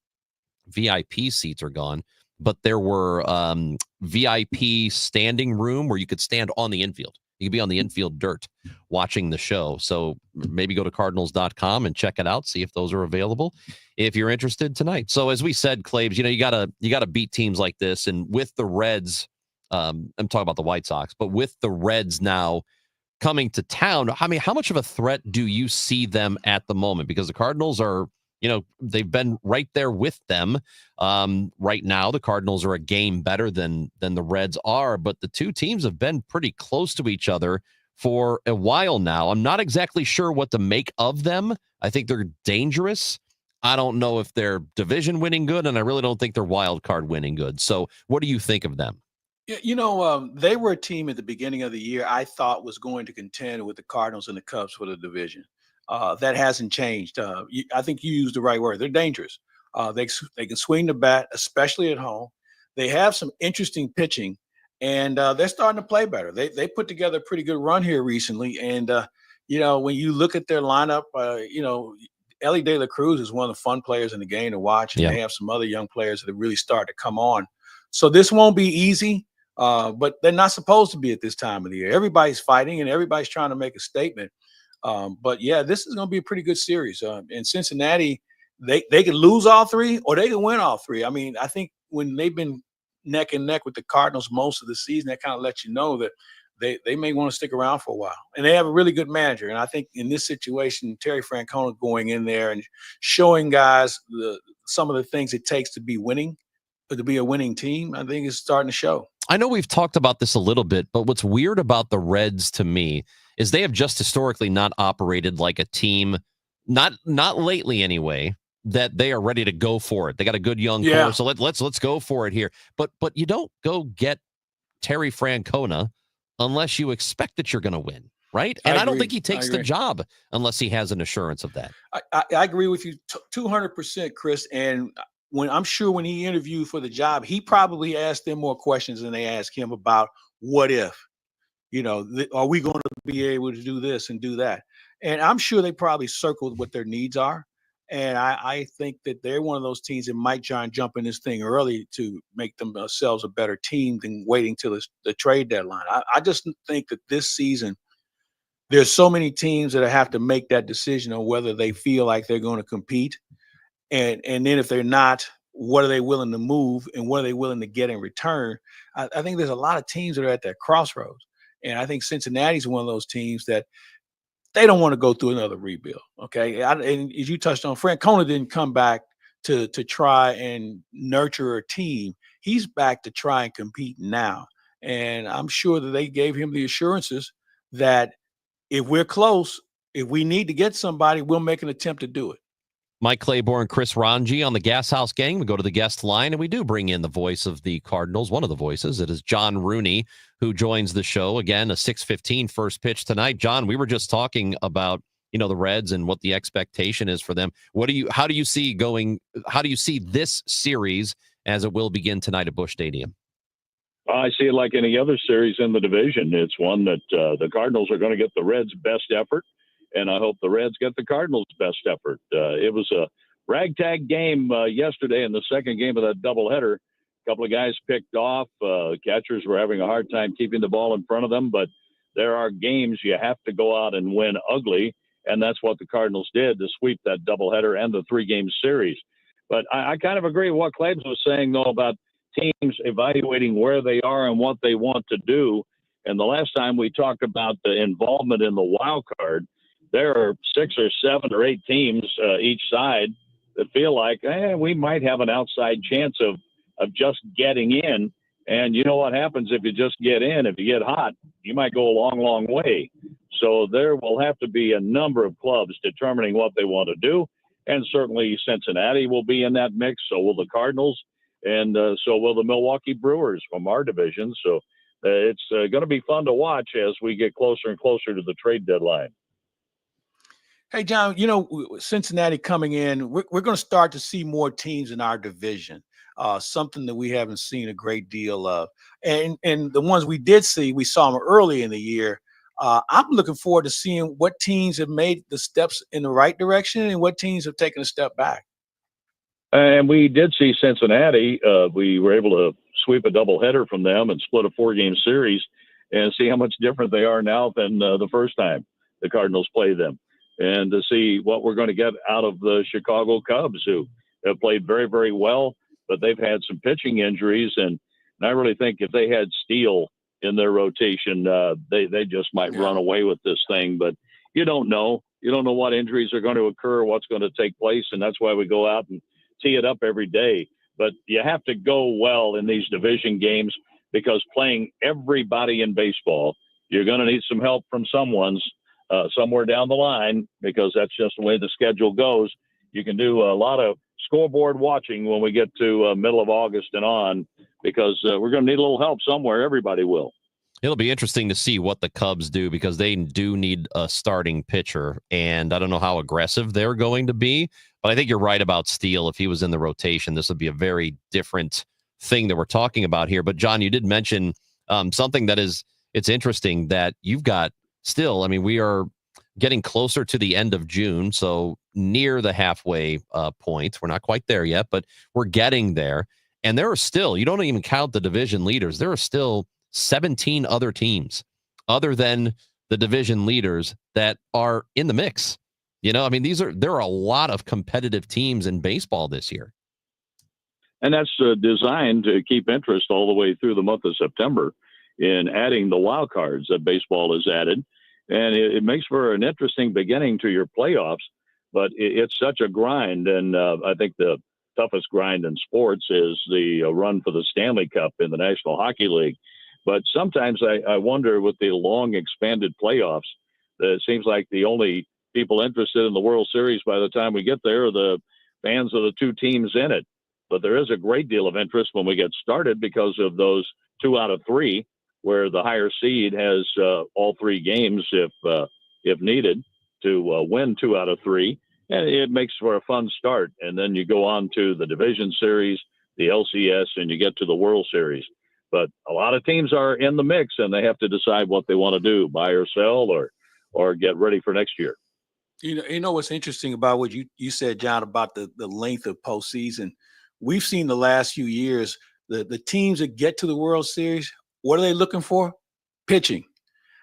VIP seats are gone, but there were VIP standing room where you could stand on the infield. You could be on the infield dirt watching the show. So maybe go to cardinals.com and check it out. See if those are available if you're interested tonight. So as we said, Claves, you gotta beat teams like this. And with the Reds, I'm talking about the White Sox, but with the Reds now coming to town, I mean, how much of a threat do you see them at the moment? Because the Cardinals are, they've been right there with them. Right now, the Cardinals are a game better than the Reds are, but the two teams have been pretty close to each other for a while now. I'm not exactly sure what to make of them. I think they're dangerous. I don't know if they're division winning good, and I really don't think they're wild card winning good. So what do you think of them? They were a team at the beginning of the year I thought was going to contend with the Cardinals and the Cubs for the division. That hasn't changed. I think you used the right word. They're dangerous. They can swing the bat, especially at home. They have some interesting pitching, and they're starting to play better. They put together a pretty good run here recently. And, when you look at their lineup, Ellie De La Cruz is one of the fun players in the game to watch, and they have some other young players that have really started to come on. So this won't be easy, but they're not supposed to be at this time of the year. Everybody's fighting, and everybody's trying to make a statement. But yeah, this is going to be a pretty good series. In Cincinnati, they could lose all three or they could win all three. I mean, I think when they've been neck and neck with the Cardinals most of the season, that kind of lets you know that they may want to stick around for a while. And they have a really good manager. And I think in this situation, Terry Francona going in there and showing guys some of the things it takes to be winning, to be a winning team, I think is starting to show. I know we've talked about this a little bit, but what's weird about the Reds to me is they have just historically not operated like a team, not lately anyway, that they are ready to go for it. They got a good young core, so let's go for it here. But you don't go get Terry Francona unless you expect that you're going to win, right? And I don't think he takes the job unless he has an assurance of that. I agree with you 200%, Chris. And when he interviewed for the job, he probably asked them more questions than they asked him about what if, are we going to be able to do this and do that? And I'm sure they probably circled what their needs are. And I think that they're one of those teams that might try and jump in this thing early to make themselves a better team than waiting till the trade deadline. I just think that this season, there's so many teams that have to make that decision on whether they feel like they're going to compete. And then if they're not, what are they willing to move and what are they willing to get in return? I think there's a lot of teams that are at that crossroads. And I think Cincinnati's one of those teams that they don't want to go through another rebuild. Okay. And as you touched on, Francona didn't come back to try and nurture a team. He's back to try and compete now. And I'm sure that they gave him the assurances that if we're close, if we need to get somebody, we'll make an attempt to do it. Mike Claiborne, Chris Ranji on the Gashouse Gang. We go to the guest line, and we do bring in the voice of the Cardinals, one of the voices. It is John Rooney, who joins the show. Again, a 6:15 first pitch tonight. John, we were just talking about, the Reds and what the expectation is for them. How do you see this series as it will begin tonight at Busch Stadium? I see it like any other series in the division. It's one that the Cardinals are going to get the Reds' best effort. And I hope the Reds get the Cardinals' best effort. It was a ragtag game yesterday in the second game of that doubleheader. A couple of guys picked off. Catchers were having a hard time keeping the ball in front of them. But there are games you have to go out and win ugly, and that's what the Cardinals did to sweep that doubleheader and the three-game series. But I kind of agree with what Claibs was saying, though, about teams evaluating where they are and what they want to do. And the last time we talked about the involvement in the wild card, there are 6 or 7 or 8 teams each side that feel like, we might have an outside chance of just getting in. And you know what happens if you just get in? If you get hot, you might go a long, long way. So there will have to be a number of clubs determining what they want to do. And certainly Cincinnati will be in that mix. So will the Cardinals. And so will the Milwaukee Brewers from our division. So it's going to be fun to watch as we get closer and closer to the trade deadline. Hey, John, Cincinnati coming in, we're going to start to see more teams in our division, something that we haven't seen a great deal of. And the ones we did see, we saw them early in the year. I'm looking forward to seeing what teams have made the steps in the right direction and what teams have taken a step back. And we did see Cincinnati. We were able to sweep a doubleheader from them and split a 4-game series and see how much different they are now than the first time the Cardinals played them. And to see what we're going to get out of the Chicago Cubs, who have played very, very well, but they've had some pitching injuries. And I really think if they had Steele in their rotation, they just might run away with this thing. But you don't know. You don't know what injuries are going to occur, what's going to take place. And that's why we go out and tee it up every day. But you have to go well in these division games because playing everybody in baseball, you're going to need some help from somewhere down the line, because that's just the way the schedule goes. You can do a lot of scoreboard watching when we get to middle of August and on, because we're going to need a little help somewhere. Everybody will. It'll be interesting to see what the Cubs do, because they do need a starting pitcher, and I don't know how aggressive they're going to be, but I think you're right about Steele. If he was in the rotation, this would be a very different thing that we're talking about here. But John, you did mention something that it's interesting that you've got still. I mean, we are getting closer to the end of June, so near the halfway point. We're not quite there yet, but we're getting there. And there are still, you don't even count the division leaders, there are still 17 other teams other than the division leaders that are in the mix. I mean, there are a lot of competitive teams in baseball this year. And that's designed to keep interest all the way through the month of September in adding the wild cards that baseball has added. And it makes for an interesting beginning to your playoffs, but it's such a grind. And I think the toughest grind in sports is the run for the Stanley Cup in the National Hockey League. But sometimes I wonder with the long expanded playoffs, that it seems like the only people interested in the World Series by the time we get there are the fans of the two teams in it. But there is a great deal of interest when we get started because of those 2 out of 3, where the higher seed has all 3 games if needed to win 2 out of 3. And it makes for a fun start. And then you go on to the Division Series, the LCS, and you get to the World Series. But a lot of teams are in the mix, and they have to decide what they want to do, buy or sell or get ready for next year. You know what's interesting about what you said, John, about the length of postseason. We've seen the last few years, the teams that get to the World Series, what are they looking for? Pitching.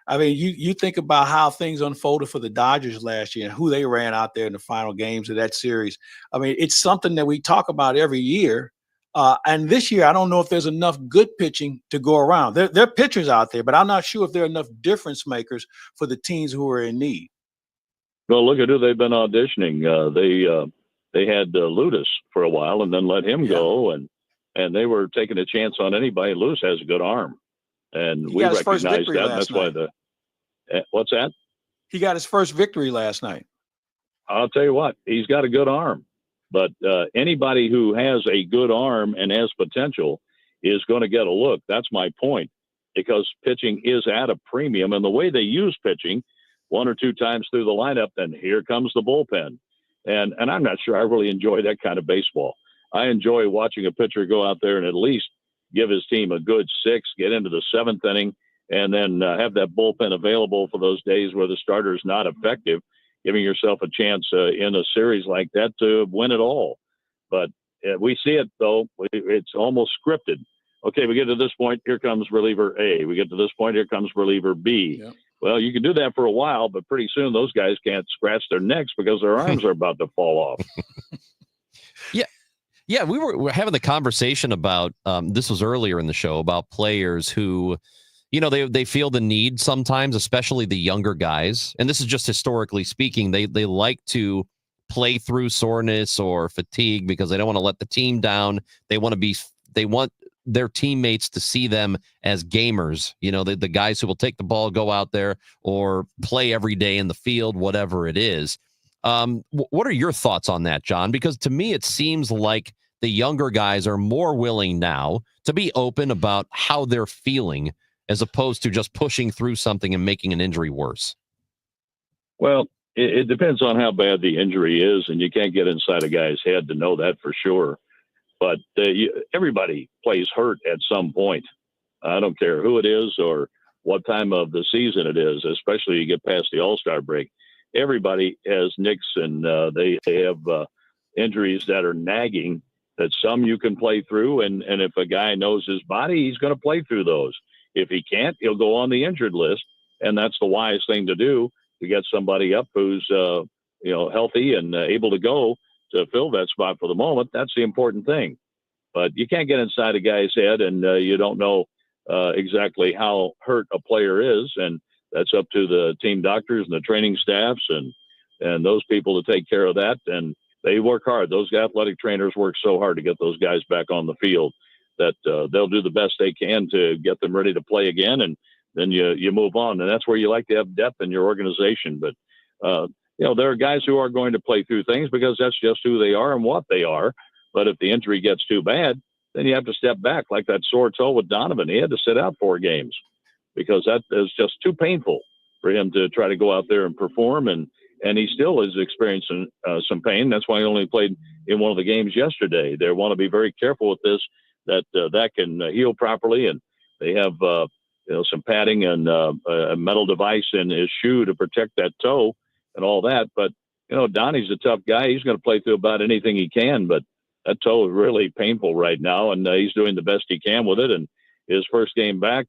I mean, you think about how things unfolded for the Dodgers last year and who they ran out there in the final games of that series. I mean, it's something that we talk about every year. And this year, I don't know if there's enough good pitching to go around. There are pitchers out there, but I'm not sure if there are enough difference makers for the teams who are in need. Well, look at who they've been auditioning. They had Ludus for a while and then let him go, and they were taking a chance on anybody. Ludus has a good arm, and we recognize that. And that's why what's that? He got his first victory last night. I'll tell you what, he's got a good arm. But anybody who has a good arm and has potential is going to get a look. That's my point, because pitching is at a premium. And the way they use pitching, 1 or 2 times through the lineup, then here comes the bullpen. And I'm not sure I really enjoy that kind of baseball. I enjoy watching a pitcher go out there and at least give his team a good 6, get into the 7th inning, and then have that bullpen available for those days where the starter is not effective, giving yourself a chance in a series like that to win it all. But we see it, though. It's almost scripted. Okay, we get to this point, here comes reliever A. We get to this point, here comes reliever B. Yep. Well, you can do that for a while, but pretty soon those guys can't scratch their necks because their arms are about to fall off. Yeah, we were having the conversation about, this was earlier in the show, about players who, you know, they feel the need sometimes, especially the younger guys. And this is just historically speaking, they like to play through soreness or fatigue because they don't want to let the team down. They want their teammates to see them as gamers, you know, the guys who will take the ball, go out there or play every day in the field, whatever it is. What are your thoughts on that, John? Because to me, it seems like the younger guys are more willing now to be open about how they're feeling as opposed to just pushing through something and making an injury worse. Well, it depends on how bad the injury is, and you can't get inside a guy's head to know that for sure. But everybody plays hurt at some point. I don't care who it is or what time of the season it is, especially you get past the All-Star break. Everybody has nicks, and they have injuries that are nagging, that some you can play through. And if a guy knows his body, he's going to play through those. If he can't, he'll go on the injured list. And that's the wise thing to do, to get somebody up who's healthy and able to go to fill that spot for the moment. That's the important thing. But you can't get inside a guy's head, and you don't know exactly how hurt a player is. And that's up to the team doctors and the training staffs and those people to take care of that. And they work hard. Those athletic trainers work so hard to get those guys back on the field that they'll do the best they can to get them ready to play again. And then you move on. And that's where you like to have depth in your organization. But, there are guys who are going to play through things because that's just who they are and what they are. But if the injury gets too bad, then you have to step back, like that sore toe with Donovan. He had to sit out 4 games because that is just too painful for him to try to go out there and perform. And he still is experiencing some pain. That's why he only played in one of the games yesterday. They want to be very careful with this, that can heal properly. And they have some padding and a metal device in his shoe to protect that toe and all that. But, Donnie's a tough guy. He's going to play through about anything he can, but that toe is really painful right now, and he's doing the best he can with it. And his first game back,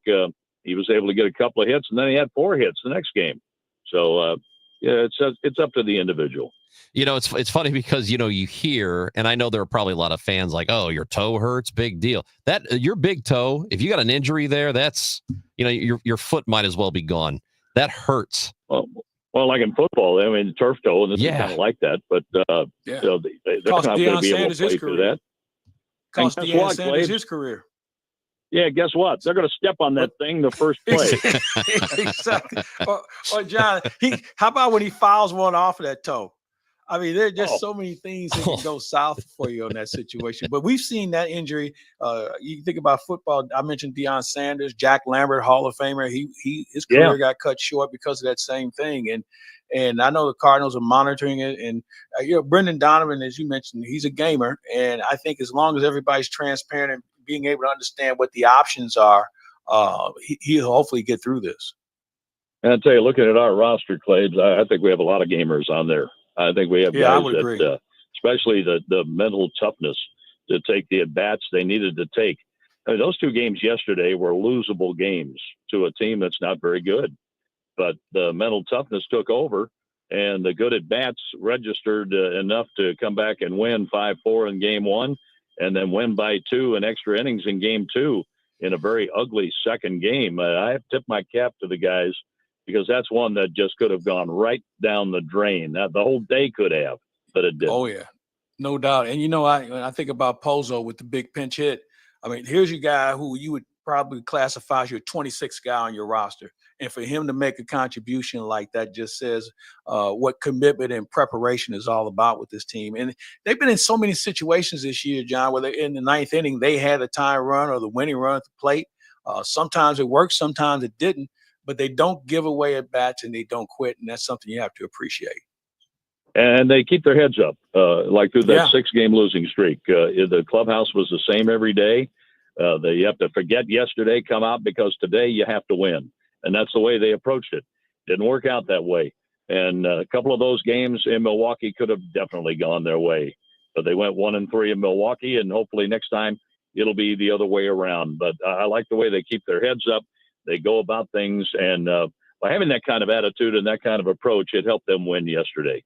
he was able to get a couple of hits, and then he had 4 hits the next game. So, it's up to the individual. It's funny because, you hear, and I know there are probably a lot of fans like, oh, your toe hurts, big deal. That your big toe, if you got an injury there, that's, your foot might as well be gone. That hurts. Well, like in football, I mean, turf toe, and this is kind of like that. But they're not going to be able to play through that. Cost Deion Sanders his career. Yeah, guess what? They're going to step on that thing the first play. Exactly. Or John, how about when he fouls one off of that toe? I mean, there are just so many things that can go south for you in that situation. But we've seen that injury. You think about football. I mentioned Deion Sanders, Jack Lambert, Hall of Famer. His career got cut short because of that same thing. And I know the Cardinals are monitoring it. And Brendan Donovan, as you mentioned, he's a gamer. And I think as long as everybody's transparent and being able to understand what the options are, he'll hopefully get through this. And I'll tell you, looking at our roster, Claves, I think we have a lot of gamers on there. I think we have guys that, especially the mental toughness to take the at-bats they needed to take. I mean, those two games yesterday were losable games to a team that's not very good. But the mental toughness took over, and the good at-bats registered enough to come back and win 5-4 in game one, and then win by 2 in extra innings in game 2 in a very ugly second game. I have tipped my cap to the guys, because that's one that just could have gone right down the drain. The whole day could have, but it didn't. Oh, yeah, no doubt. And, when I think about Pozo with the big pinch hit, I mean, here's your guy who you would probably classify as your 26th guy on your roster. And for him to make a contribution like that just says what commitment and preparation is all about with this team. And they've been in so many situations this year, John, where in the ninth inning, they had a tie run or the winning run at the plate. Sometimes it worked, sometimes it didn't. But they don't give away at bats and they don't quit. And that's something you have to appreciate. And they keep their heads up, like through that 6-game losing streak. The clubhouse was the same every day. You have to forget yesterday, come out, because today you have to win. And that's the way they approached it. Didn't work out that way. And a couple of those games in Milwaukee could have definitely gone their way. But they went 1-3 in Milwaukee, and hopefully next time it'll be the other way around. But I like the way they keep their heads up. They go about things, and by having that kind of attitude and that kind of approach, it helped them win yesterday.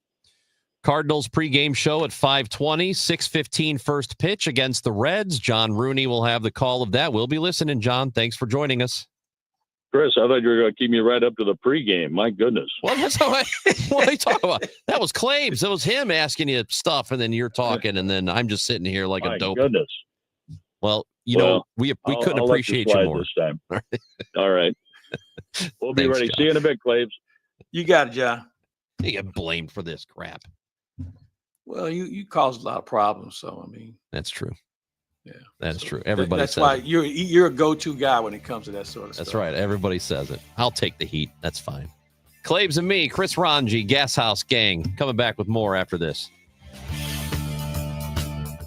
Cardinals pregame show at 5:20, 6:15 first pitch against the Reds. John Rooney will have the call of that. We'll be listening, John. Thanks for joining us. Chris, I thought you were going to keep me right up to the pregame. My goodness. Well, that's what are you talking about? That was Claves. That was him asking you stuff, and then you're talking, and then I'm just sitting here like a dope. My goodness. Well, we couldn't appreciate you more this time. All right. We'll be ready. John. See you in a bit, Claves. You got it, John. You get blamed for this crap. Well, you caused a lot of problems, so I mean. That's true. Yeah, that's true. Everybody. That's why you're a go-to guy when it comes to that sort of stuff. That's right. Everybody says it. I'll take the heat. That's fine. Claves and me, Chris Ranji, Gashouse Gang, coming back with more after this.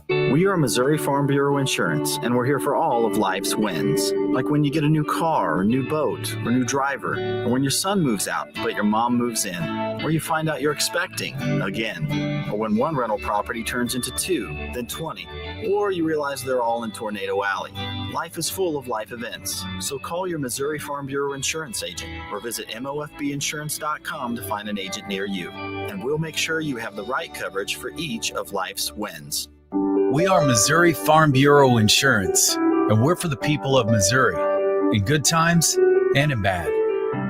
We are Missouri Farm Bureau Insurance, and we're here for all of life's wins. Like when you get a new car, or new boat, or new driver, or when your son moves out, but your mom moves in, or you find out you're expecting again, or when one rental property turns into 2, then 20, or you realize they're all in Tornado Alley. Life is full of life events, so call your Missouri Farm Bureau Insurance agent or visit mofbinsurance.com to find an agent near you, and we'll make sure you have the right coverage for each of life's wins. We are Missouri Farm Bureau Insurance, and we're for the people of Missouri, in good times and in bad.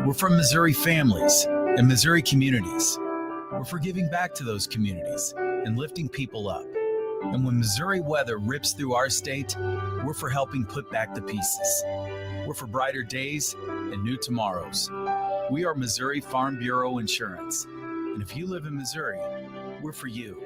We're for Missouri families and Missouri communities. We're for giving back to those communities and lifting people up. And when Missouri weather rips through our state, we're for helping put back the pieces. We're for brighter days and new tomorrows. We are Missouri Farm Bureau Insurance. And if you live in Missouri, we're for you.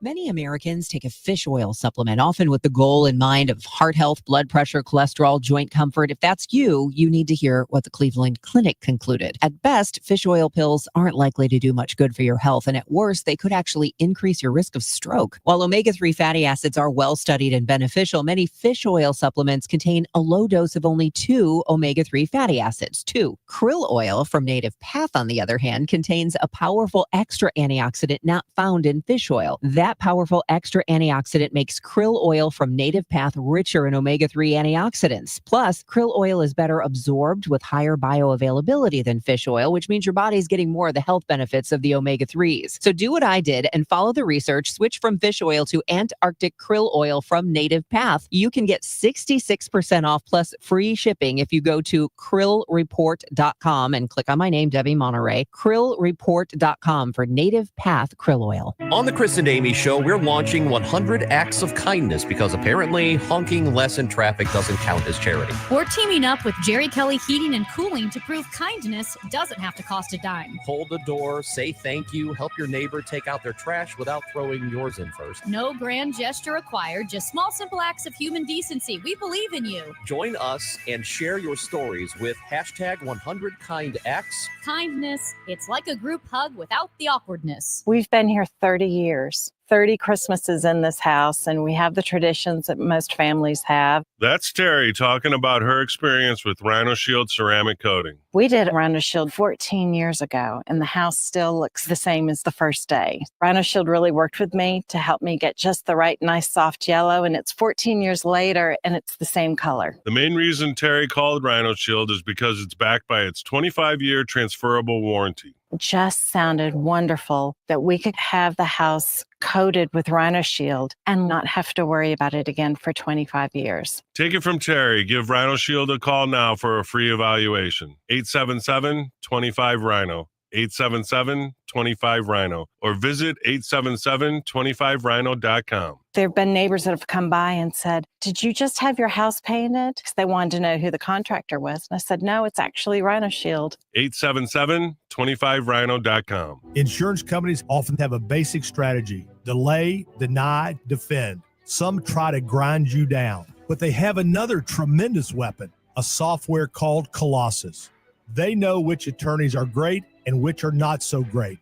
Many Americans take a fish oil supplement, often with the goal in mind of heart health, blood pressure, cholesterol, joint comfort. If that's you, you need to hear what the Cleveland Clinic concluded. At best, fish oil pills aren't likely to do much good for your health, and at worst, they could actually increase your risk of stroke. While omega-3 fatty acids are well studied and beneficial, many fish oil supplements contain a low dose of only 2 omega-3 fatty acids. 2. Krill oil from Native Path, on the other hand, contains a powerful extra antioxidant not found in fish oil. That That powerful extra antioxidant makes krill oil from Native Path richer in omega-3 antioxidants. Plus, krill oil is better absorbed with higher bioavailability than fish oil, which means your body's getting more of the health benefits of the omega-3s. So do what I did and follow the research. Switch from fish oil to Antarctic krill oil from Native Path. You can get 66% off plus free shipping if you go to krillreport.com and click on my name, Debbie Monterey. Krillreport.com for Native Path krill oil. On the Chris and Amy Show, we're launching 100 acts of kindness because apparently honking less in traffic doesn't count as charity. We're teaming up with Jerry Kelly Heating and Cooling to prove kindness doesn't have to cost a dime. Hold the door, say thank you, help your neighbor take out their trash without throwing yours in first. No grand gesture required, just small, simple acts of human decency. We believe in you. Join us and share your stories with hashtag 100KindActs. Kindness, it's like a group hug without the awkwardness. We've been here 30 years. 30 Christmases in this house, and we have the traditions that most families have. That's Terry talking about her experience with Rhino Shield ceramic coating. We did Rhino Shield 14 years ago, and the house still looks the same as the first day. Rhino Shield really worked with me to help me get just the right, nice, soft yellow, and it's 14 years later, and it's the same color. The main reason Terry called Rhino Shield is because it's backed by its 25-year transferable warranty. It just sounded wonderful that we could have the house coated with Rhino Shield and not have to worry about it again for 25 years. Take it from Terry. Give Rhino Shield a call now for a free evaluation. 877-25-RHINO. 877-25-RHINO. Or visit 877-25rhino.com. There have been neighbors that have come by and said, "Did you just have your house painted?" Because they wanted to know who the contractor was. And I said, "No, it's actually Rhino Shield." 877-25rhino.com. Insurance companies often have a basic strategy: delay, deny, defend. Some try to grind you down, but they have another tremendous weapon, a software called Colossus. They know which attorneys are great and which are not so great.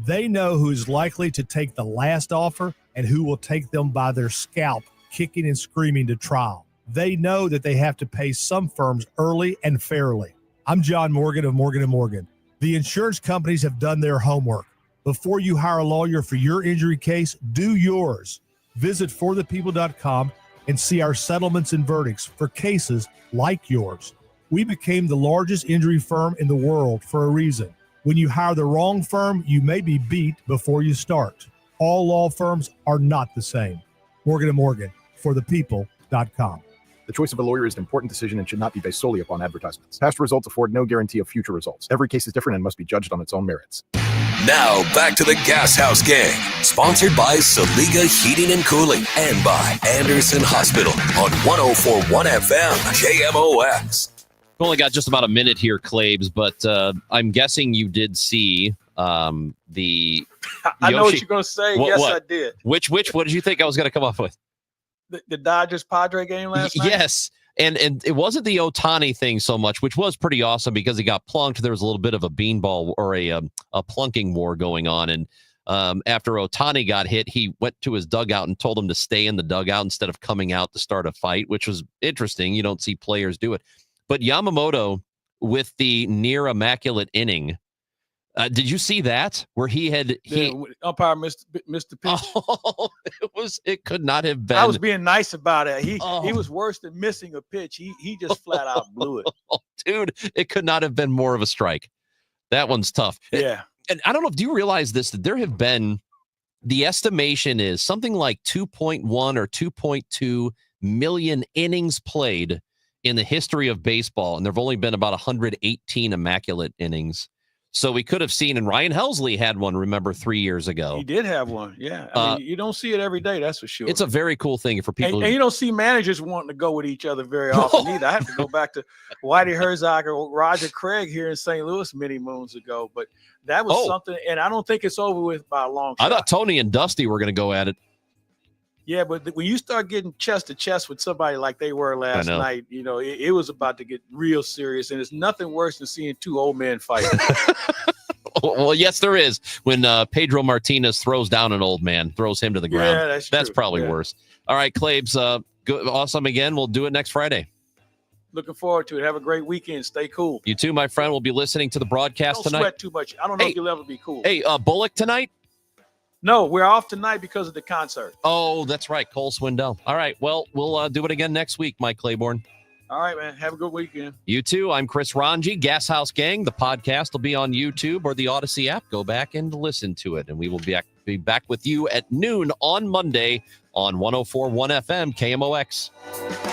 They know who is likely to take the last offer and who will take them by their scalp, kicking and screaming to trial. They know that they have to pay some firms early and fairly. I'm John Morgan of Morgan & Morgan. The insurance companies have done their homework. Before you hire a lawyer for your injury case, do yours. Visit forthepeople.com and see our settlements and verdicts for cases like yours. We became the largest injury firm in the world for a reason. When you hire the wrong firm, you may be beat before you start. All law firms are not the same. Morgan & Morgan, forthepeople.com. The choice of a lawyer is an important decision and should not be based solely upon advertisements. Past results afford no guarantee of future results. Every case is different and must be judged on its own merits. Now back to the Gashouse Gang, sponsored by Saliga Heating and Cooling and by Anderson Hospital on 104.1 FM KMOX. We've only got just about a minute here, Claves, but I'm guessing you did see the I know what you're going to say. Yes, I did. Which? What did you think I was going to come up with? The Dodgers-Padre game last night? Yes. And it wasn't the Ohtani thing so much, which was pretty awesome because he got plunked. There was a little bit of a beanball or a plunking war going on. And after Ohtani got hit, he went to his dugout and told him to stay in the dugout instead of coming out to start a fight, which was interesting. You don't see players do it. But Yamamoto with the near immaculate inning. Did you see that? Where the umpire missed the pitch. Oh, it could not have been. I was being nice about it. He was worse than missing a pitch. He just flat out blew it. Dude, it could not have been more of a strike. That one's tough. Yeah. And I don't know, do you realize this, that there have been, the estimation is something like 2.1 or 2.2 million innings played in the history of baseball, and there have only been about 118 immaculate innings. So we could have seen, and Ryan Helsley had one, remember, 3 years ago. He did have one, yeah. I mean, you don't see it every day, that's for sure. It's a very cool thing for people. And you don't see managers wanting to go with each other very often either. I have to go back to Whitey Herzog or Roger Craig here in St. Louis many moons ago. But that was something, and I don't think it's over with by a long shot. I thought Tony and Dusty were going to go at it. Yeah, but when you start getting chest to chest with somebody like they were last night, you know, it was about to get real serious. And it's nothing worse than seeing two old men fight. Well, yes, there is. When Pedro Martinez throws down an old man, throws him to the ground. Yeah, that's probably worse. All right, Claves, awesome again. We'll do it next Friday. Looking forward to it. Have a great weekend. Stay cool. You too, my friend. We'll be listening to the broadcast tonight. Don't sweat too much. I don't know if you'll ever be cool. Hey, Bullock tonight? No, we're off tonight because of the concert. Oh, that's right. Cole Swindell. All right. Well, we'll do it again next week, Mike Claiborne. All right, man. Have a good weekend. You too. I'm Chris Ranji, Gashouse Gang. The podcast will be on YouTube or the Odyssey app. Go back and listen to it. And we will be back with you at noon on Monday on 104.1 FM KMOX.